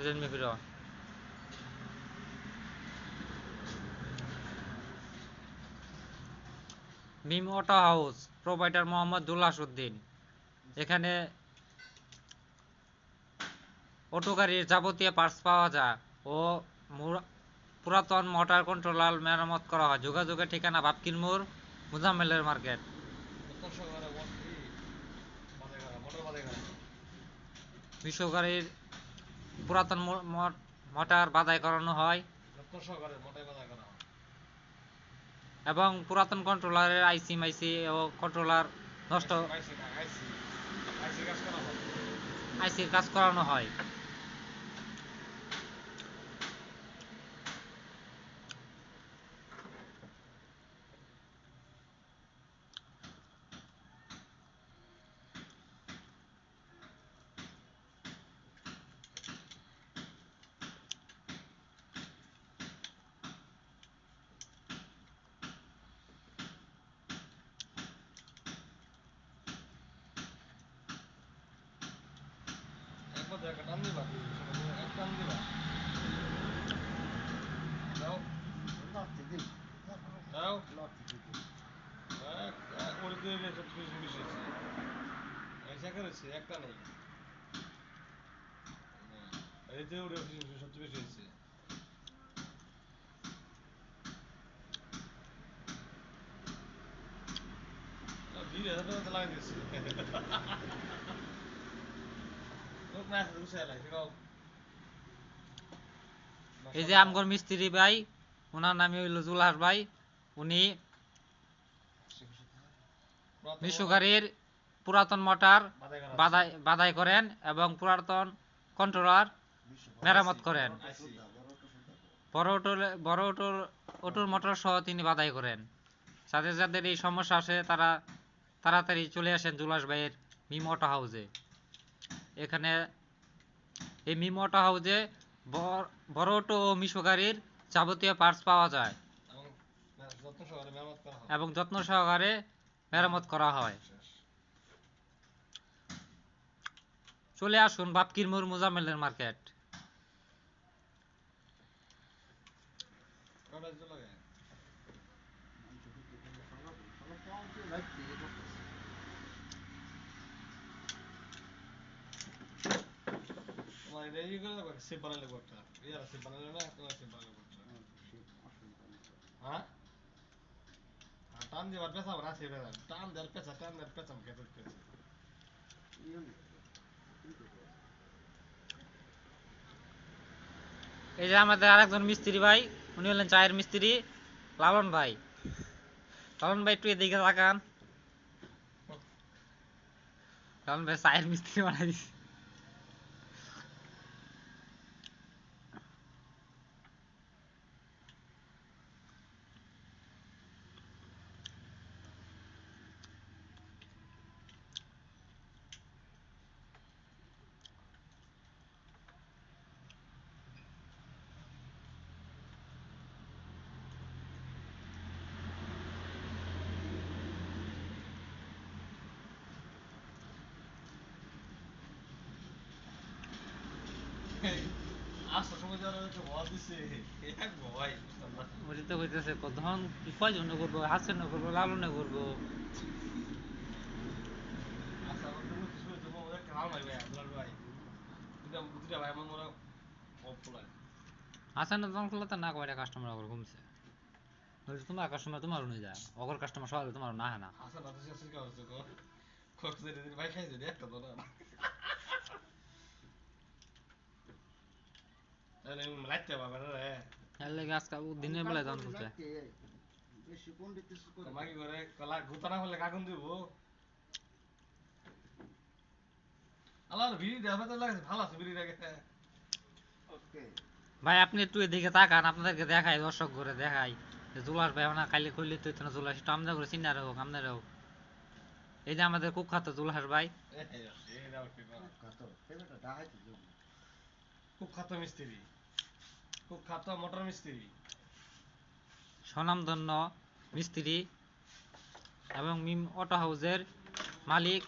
Redmi Pro মিম auto house proprietor Mohammad দুলাসউদ্দিন এখানে auto গাড়ির যাবতীয় পার্টস পাওয়া যায় ও পুরাতন মোটর কন্ট্রোলার মেরামত করা হয় যোগাযোগের ঠিকানা বাপকির মোড় মুজাম্মেলের মার্কেট বিশ্ব গাড়ির পুরাতন মোটর বাদাই করানো হয় এবং পুরাতন কন্ট্রোলারের আইসি মাইসি ও কন্ট্রোলার নষ্ট আইসির কাজ করানো হয় একটা নেই এতে ওরে সবচেয়ে বেশি হয়েছে এই যে আমগর মিস্ত্রি ভাই ওনার নামে হইল জুলহাস ভাই উনি বিশ্ব গাড়ির পুরাতন মোটর বাদাই করেন এবং পুরাতন কন্ট্রোলার মেরামত করেন বড় অটোর মোটর সহ তিনি বাদাই করেন যাদের যাদের এই সমস্যা আছে তারা তাড়াতাড়ি চলে আসেন জুলাস ভাইয়ের মিম অটো হাউসে এখানে এই মিম অটো হাউসে বড় অটো ও মিশো গাড়ির যাবতীয় পার্টস পাওয়া যায় এবং যত্ন সহকারে মেরামত করা হয় চলে আসুন বাপকির মোড় মুজাম্মেলের মার্কেট টান দেওয়ার পেছা আছে টান দেওয়ার পেছা খেতে এই যে আমাদের আরেকজন মিস্ত্রি ভাই উনি হলেন চায়ের মিস্ত্রি লালন ভাই একটু এদিকে তাকান লালন ভাই চায়ের মিস্ত্রি বানাই দিচ্ছে ওইটা হইতেছে কখন কয়জন করবো হাসেন করবো লালনে করবো হাসান তো না কয়টা কাস্টমার আবার ঘুমছে তোমার কাস্টমার তোমার নিয়ে যায় অগর কাস্টমার সকালে তোমার না হয় না আজকে দিনের বেলায় দাম করতে ভাই আপনি একটু এদিকে তাকান আপনাদেরকে দেখাই দর্শক করে দেখাই জুলাস ভাই না কালি খুললে তো জুলাস একটু আমদা করে চিন্তা হোক আমদার হোক এই যে আমাদের কুখ্যাত জুলাস ভাই কুখ্যাত মিস্ত্রি, কুখ্যাত মোটর মিস্ত্রি। স্বনামধন্য মিস্ত্রি এবং মিম অটো হাউসের মালিক